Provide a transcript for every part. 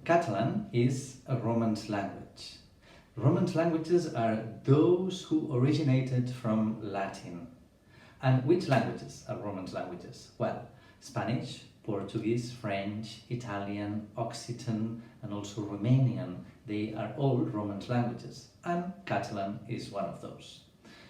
Catalan is a Romance language. Romance languages are those who originated from Latin. And which languages are Romance languages? Well, Spanish, Portuguese, French, Italian, Occitan, and also Romanian. They are all Romance languages, and Catalan is one of those.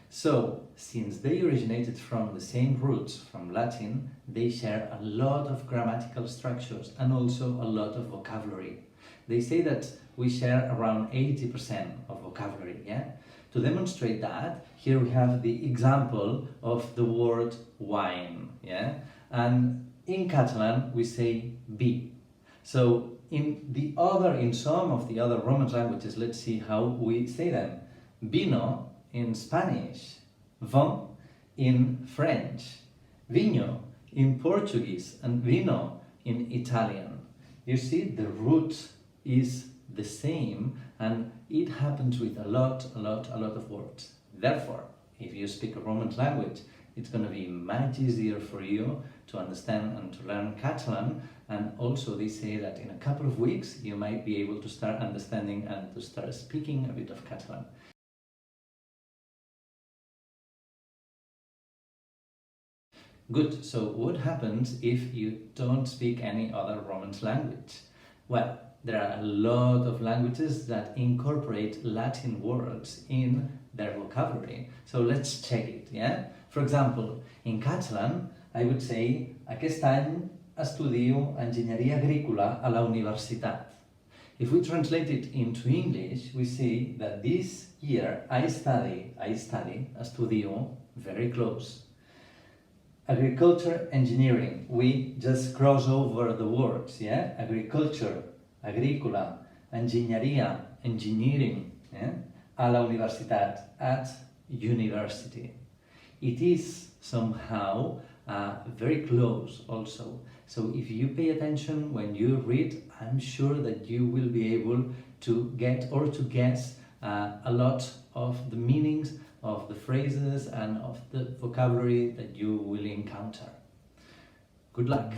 So, since they originated from the same roots from Latin, they share a lot of grammatical structures and also a lot of vocabulary. They say that we share around 80% of vocabulary, yeah? To demonstrate that, here we have the example of the word wine, yeah? And in Catalan, we say vi. So in some of the other Romance languages, let's see how we say them. Vino in Spanish, vin in French, vinho in Portuguese, and vino in Italian. You see, the root is the same, and it happens with a lot of words. Therefore, if you speak a Romance language, it's going to be much easier for you to understand and to learn Catalan. And also they say that in a couple of weeks you might be able to start understanding and to start speaking a bit of Catalan. Good, so what happens if you don't speak any other Romance language? Well, there are a lot of languages that incorporate Latin words in their vocabulary. So let's check it, yeah? For example, in Catalan, I would say aquest any estudio enginyeria agrícola a la Universitat. If we translate it into English, we see that this year I study, estudio, very close. Agriculture, engineering, we just cross over the words, yeah? Agriculture, agrícola, enginyeria, engineering, yeah? A la Universitat, at university. It is somehow very close also. So if you pay attention when you read, I'm sure that you will be able to get or to guess a lot of the meanings of the phrases and of the vocabulary that you will encounter. Good luck!